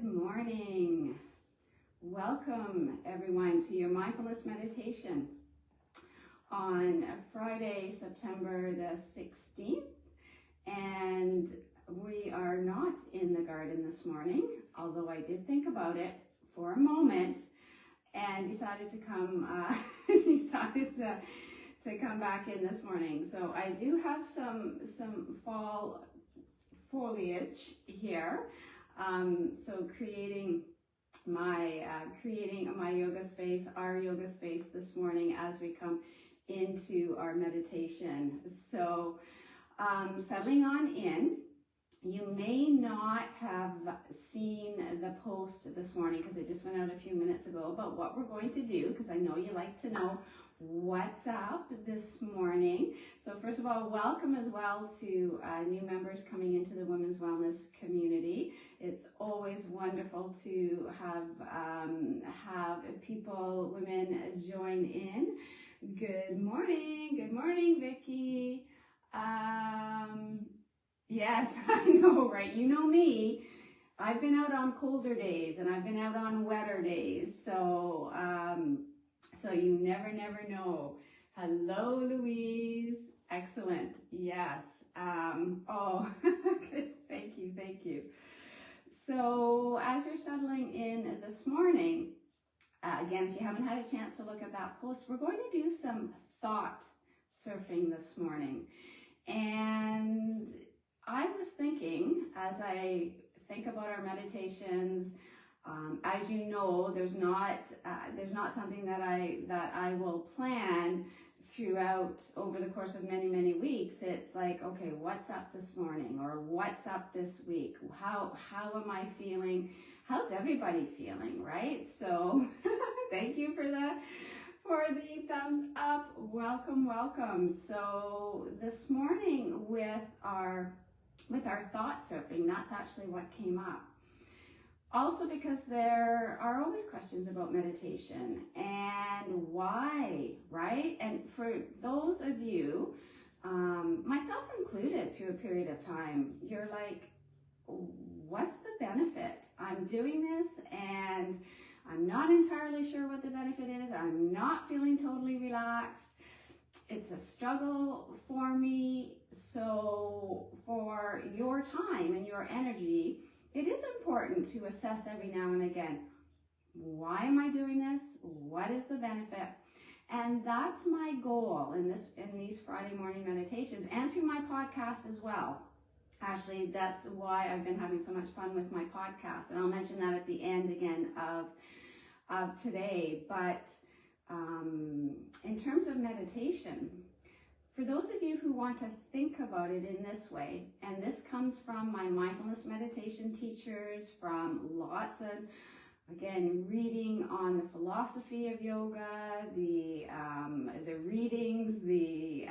Good morning. Welcome everyone to your mindfulness meditation on Friday, September the 16th. And we are not in the garden this morning, although I did think about it for a moment and decided to come to come back in this morning. So I do have some fall foliage here. So creating my yoga space, our yoga space this morning as we come into our meditation. So settling on in. You may not have seen the post this morning because it just went out a few minutes ago about what we're going to do, because I know you like to know what's up this morning. So first of all, welcome as well to new members coming into the Women's Wellness community. It's always wonderful to have people, women join in. Good morning, Vicky. Yes, I know, right? You know me. I've been out on colder days and I've been out on wetter days. So you never know. Hello, Louise. Excellent. Yes. Thank you. So as you're settling in this morning, again, if you haven't had a chance to look at that post, we're going to do some thought surfing this morning. And I was thinking, as I think about our meditations, as you know, there's not something that I will plan throughout over the course of many weeks. It's like, okay, what's up this morning, or what's up this week? How am I feeling? How's everybody feeling, right? So thank you for the thumbs up. Welcome. So this morning with our thought surfing, that's actually what came up. Also because there are always questions about meditation and why, right? And for those of you, myself included, through a period of time, you're like, what's the benefit? I'm doing this and I'm not entirely sure what the benefit is. I'm not feeling totally relaxed. It's a struggle for me. So for your time and your energy, it is important to assess every now and again, why am I doing this? What is the benefit? And that's my goal in these Friday morning meditations and through my podcast as well. Actually, that's why I've been having so much fun with my podcast. And I'll mention that at the end again of today. But in terms of meditation, for those of you who want to think about it in this way, and this comes from my mindfulness meditation teachers, from lots of, again, reading on the philosophy of yoga, the readings, the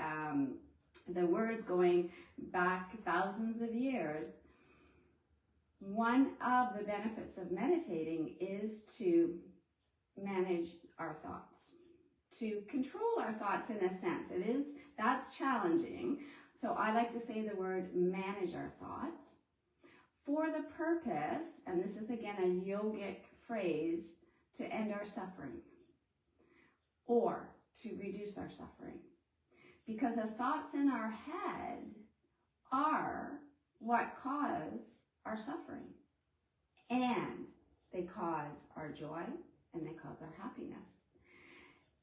words going back thousands of years. One of the benefits of meditating is to manage our thoughts, to control our thoughts in a sense. That's challenging. So I like to say the word manage our thoughts for the purpose, and this is again a yogic phrase, to end our suffering or to reduce our suffering. Because the thoughts in our head are what cause our suffering. And they cause our joy and they cause our happiness.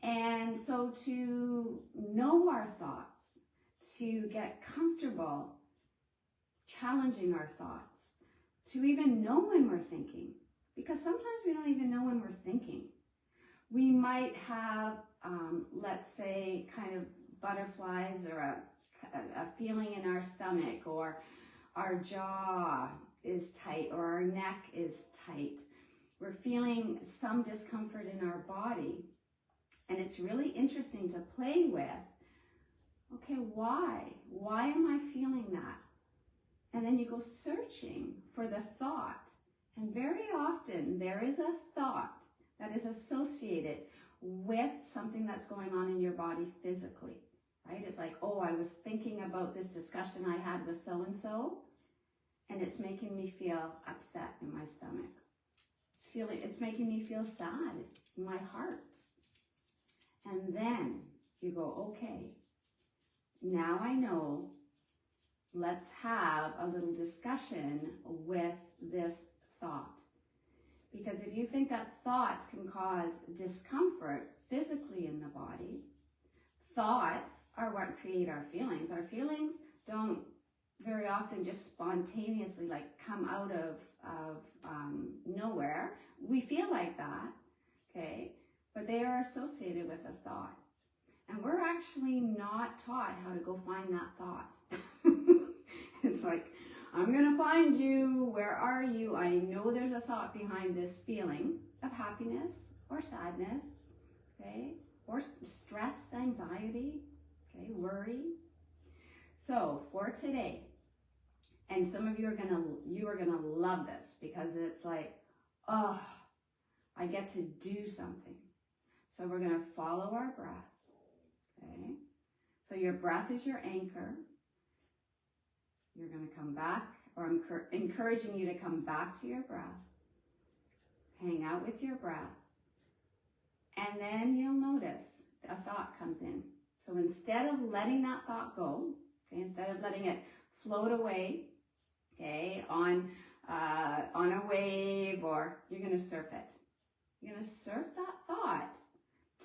And so to know our thoughts, to get comfortable challenging our thoughts, to even know when we're thinking, because sometimes we don't even know when we're thinking. We might have, let's say, kind of butterflies or a feeling in our stomach, or our jaw is tight, or our neck is tight. We're feeling some discomfort in our body. And it's really interesting to play with, okay, why? Why am I feeling that? And then you go searching for the thought. And very often there is a thought that is associated with something that's going on in your body physically, right? It's like, oh, I was thinking about this discussion I had with so-and-so, and it's making me feel upset in my stomach. it's making me feel sad in my heart. And then you go, okay, now I know, let's have a little discussion with this thought. Because if you think that thoughts can cause discomfort physically in the body, thoughts are what create our feelings. Our feelings don't very often just spontaneously like come out of nowhere. We feel like that, okay? But they are associated with a thought. And we're actually not taught how to go find that thought. It's like, I'm going to find you. Where are you? I know there's a thought behind this feeling of happiness or sadness, okay? Or stress, anxiety, okay, worry. So for today, and some of you are gonna love this because it's like, oh, I get to do something. So we're gonna follow our breath, okay? So your breath is your anchor. You're gonna come back, or I'm encouraging you to come back to your breath. Hang out with your breath. And then you'll notice a thought comes in. So instead of letting that thought go, okay, instead of letting it float away, okay, on a wave, or you're going to surf it. You're going to surf that thought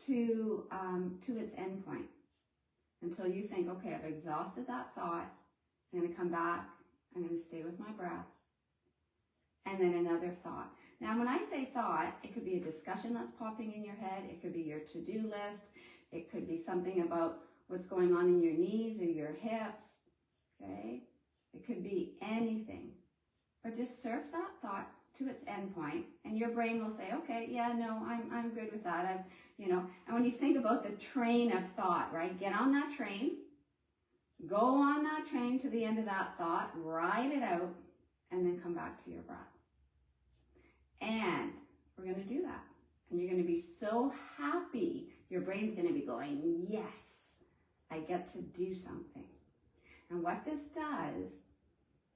to its end point until you think, okay, I've exhausted that thought. I'm going to come back. I'm going to stay with my breath. And then another thought. Now, when I say thought, it could be a discussion that's popping in your head. It could be your to-do list. It could be something about what's going on in your knees or your hips, okay? It could be anything. But just surf that thought to its end point, and your brain will say, okay, yeah, no, I'm good with that. And when you think about the train of thought, right? Get on that train, go on that train to the end of that thought, ride it out, and then come back to your breath. And we're going to do that. And you're going to be so happy. Your brain's going to be going, yes, I get to do something. And what this does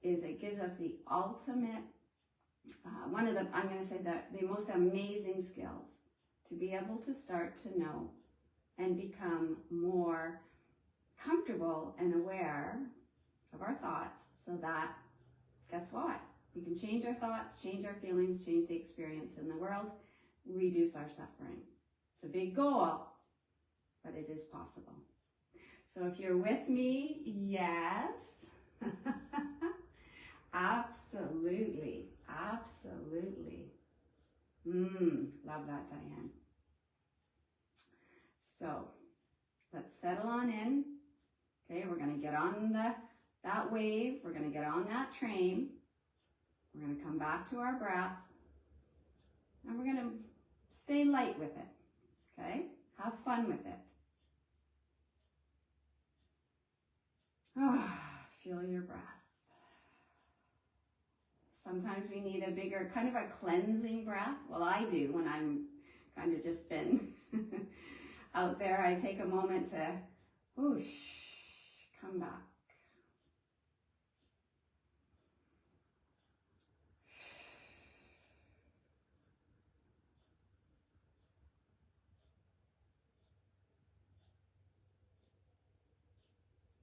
is it gives us the ultimate, I'm going to say that the most amazing skills to be able to start to know and become more comfortable and aware of our thoughts, so that, guess what? We can change our thoughts, change our feelings, change the experience in the world, reduce our suffering. It's a big goal, but it is possible. So if you're with me, yes. Absolutely, absolutely. Love that, Diane. So let's settle on in. Okay, we're going to get on that wave. We're going to get on that train. We're going to come back to our breath. And we're going to stay light with it. Okay? Have fun with it. Feel your breath. Sometimes we need a bigger, kind of a cleansing breath. Well, I do when I'm kind of just been out there. I take a moment to whoosh, come back.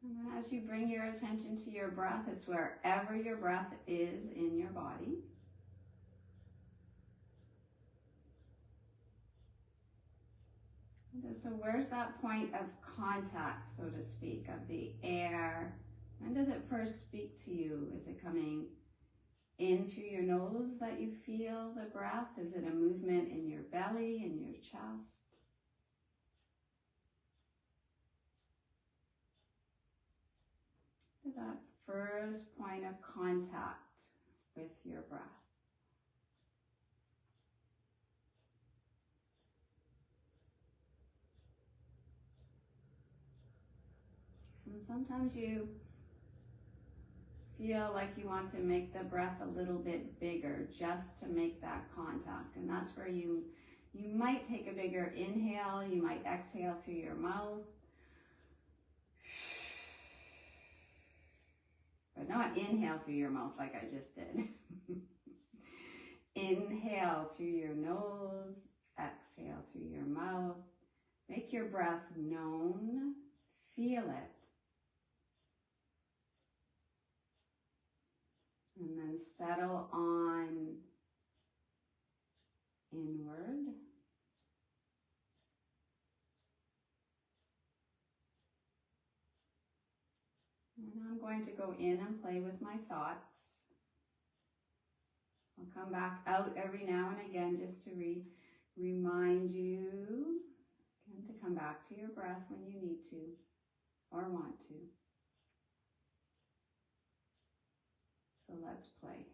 And then as you bring your attention to your breath, it's wherever your breath is in your body. So where's that point of contact, so to speak, of the air? When does it first speak to you? Is it coming in through your nose that you feel the breath? Is it a movement in your belly, in your chest? That first point of contact with your breath. And sometimes you feel like you want to make the breath a little bit bigger just to make that contact. And that's where you might take a bigger inhale, you might exhale through your mouth. But not inhale through your mouth like I just did. inhale through your nose, exhale through your mouth. Make your breath known, feel it. And then settle on inward. And I'm going to go in and play with my thoughts. I'll come back out every now and again just to remind you again, to come back to your breath when you need to or want to. So let's play.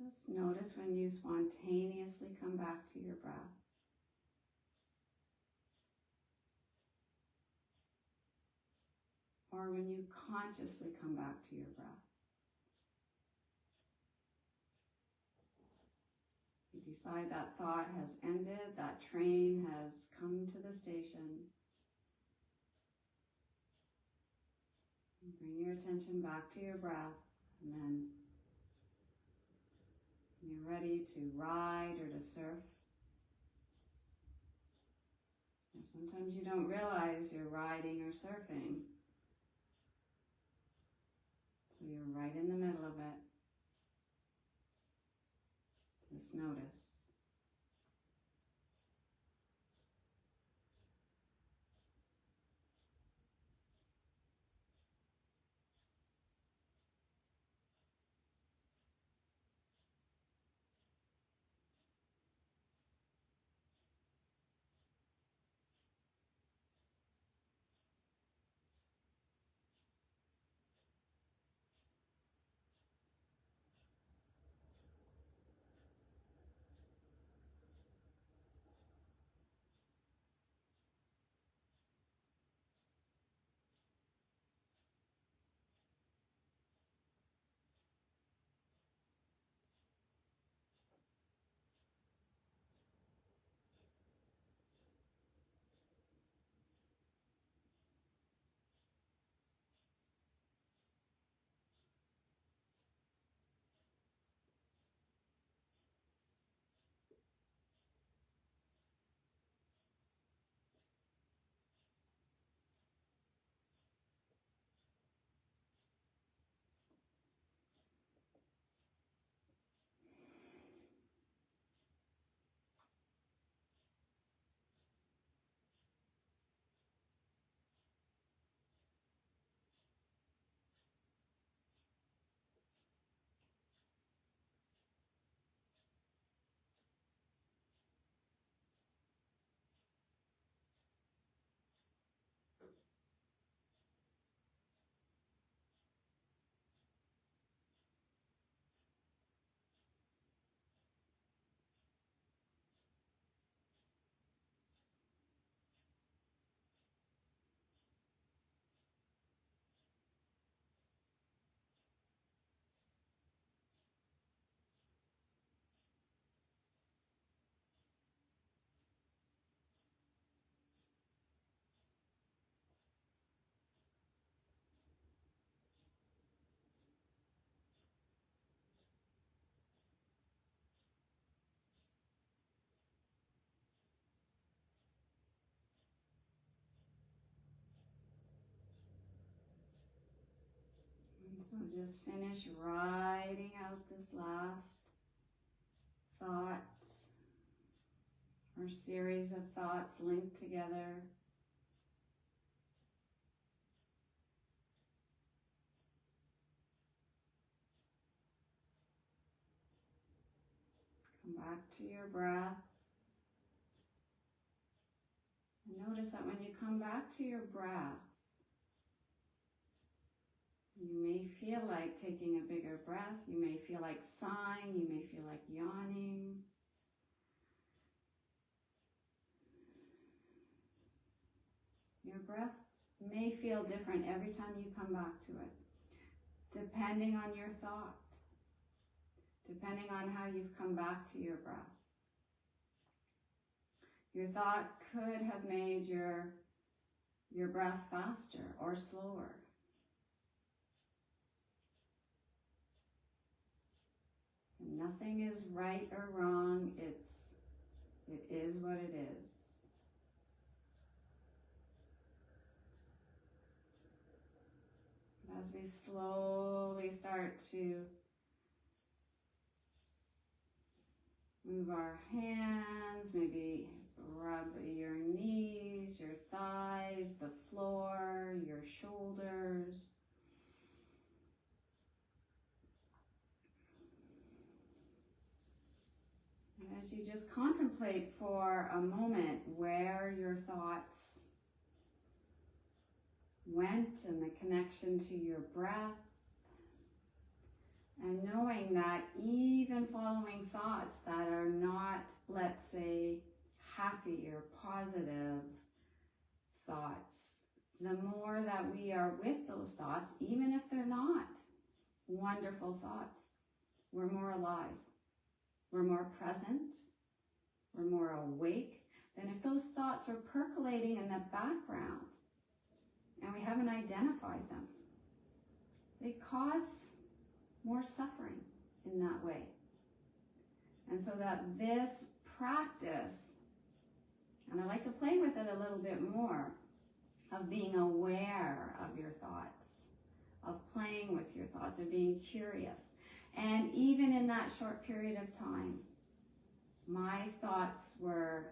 Just notice when you spontaneously come back to your breath. Or when you consciously come back to your breath. You decide that thought has ended, that train has come to the station. Bring your attention back to your breath, and then when you're ready to ride or to surf. And sometimes you don't realize you're riding or surfing. So you're right in the middle of it. Just notice. So just finish riding out this last thought or series of thoughts linked together. Come back to your breath. And notice that when you come back to your breath, you may feel like taking a bigger breath. You may feel like sighing. You may feel like yawning. Your breath may feel different every time you come back to it, depending on your thought, depending on how you've come back to your breath. Your thought could have made your breath faster or slower. And nothing is right or wrong. It is what it is. As we slowly start to move our hands, maybe rub your knees, your thighs, the floor, your shoulders. And as you just contemplate for a moment where your thoughts went and the connection to your breath, And knowing that even following thoughts that are not, let's say, happy or positive thoughts, the more that we are with those thoughts, even if they're not wonderful thoughts, we're more alive, we're more present, we're more awake than if those thoughts were percolating in the background and we haven't identified them. They cause more suffering in that way. And so that this practice, and I like to play with it a little bit more, of being aware of your thoughts, of playing with your thoughts, of being curious. And even in that short period of time, my thoughts were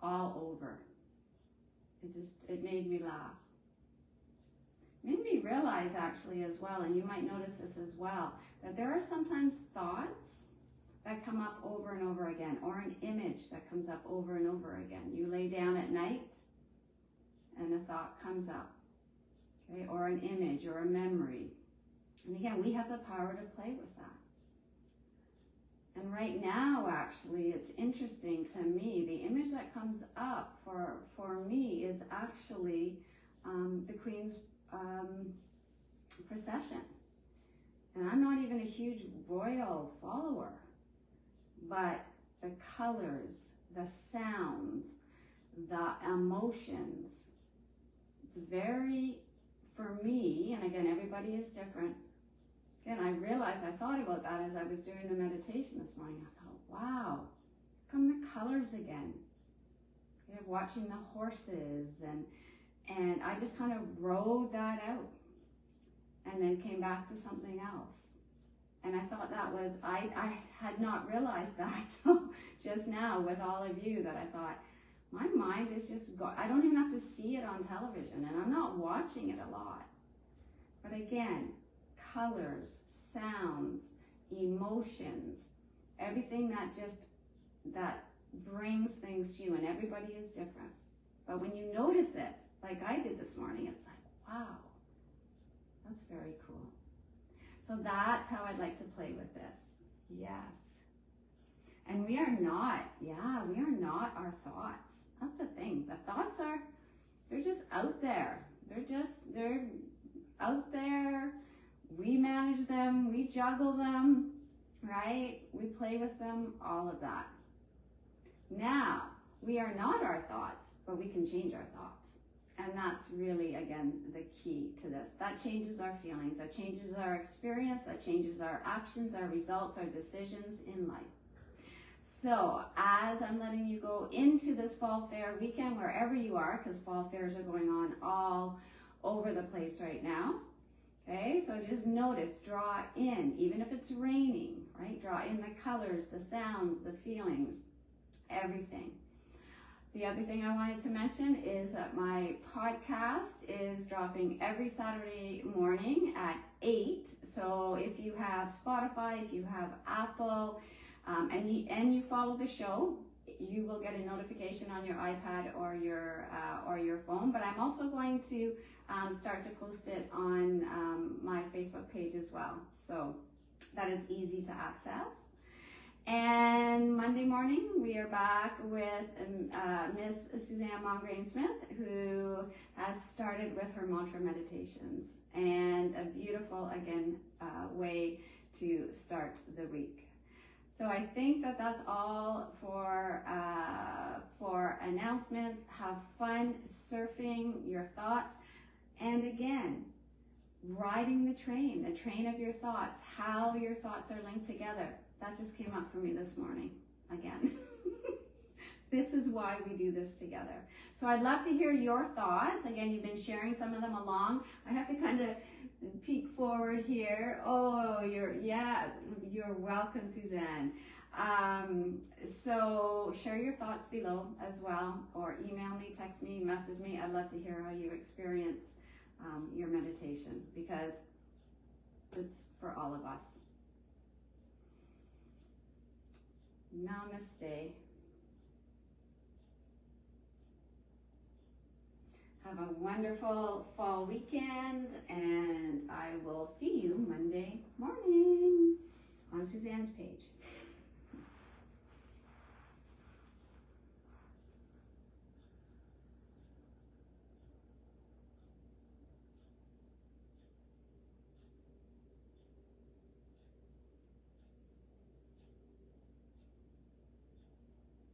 all over. It made me laugh. Made me realize actually as well, and you might notice this as well, that there are sometimes thoughts that come up over and over again, or an image that comes up over and over again. You lay down at night and a thought comes up, okay, or an image or a memory. And again, we have the power to play with that. And right now, actually, it's interesting to me, the image that comes up for me is actually the Queen's procession. And I'm not even a huge royal follower, but the colors, the sounds, the emotions, it's very, for me, and again, everybody is different. Again, I realized, I thought about that as I was doing the meditation this morning. I thought, wow, come the colors again. You know, watching the horses, and I just kind of rode that out and then came back to something else. And I thought that was, I had not realized that just now with all of you, that I thought, my mind is just, I don't even have to see it on television, and I'm not watching it a lot. But again, colors, sounds, emotions, everything that brings things to you, and everybody is different. But when you notice it, like I did this morning, it's like, wow, that's very cool. So that's how I'd like to play with this. Yes. And we are not our thoughts. That's the thing. The thoughts they're just out there. They're out there. We manage them, we juggle them, right? We play with them, all of that. Now, we are not our thoughts, but we can change our thoughts. And that's really, again, the key to this. That changes our feelings, that changes our experience, that changes our actions, our results, our decisions in life. So, as I'm letting you go into this fall fair weekend, wherever you are, because fall fairs are going on all over the place right now. Okay, so just notice, draw in, even if it's raining, right? Draw in the colors, the sounds, the feelings, everything. The other thing I wanted to mention is that my podcast is dropping every Saturday morning at 8. So if you have Spotify, if you have Apple, and you follow the show, you will get a notification on your iPad or your phone. But I'm also going to start to post it on my Facebook page as well. So that is easy to access. And Monday morning, we are back with Miss Suzanne Mongrain-Smith, who has started with her mantra meditations, and a beautiful, again, way to start the week. So I think that that's all for announcements. Have fun surfing your thoughts. And again, riding the train of your thoughts, how your thoughts are linked together. That just came up for me this morning, again. This is why we do this together. So I'd love to hear your thoughts. Again, you've been sharing some of them along. I have to kind of peek forward here. Oh, you're welcome, Suzanne. So share your thoughts below as well, or email me, text me, message me. I'd love to hear how you experience your meditation, because it's for all of us. Namaste. Have a wonderful fall weekend, and I will see you Monday morning on Suzanne's page.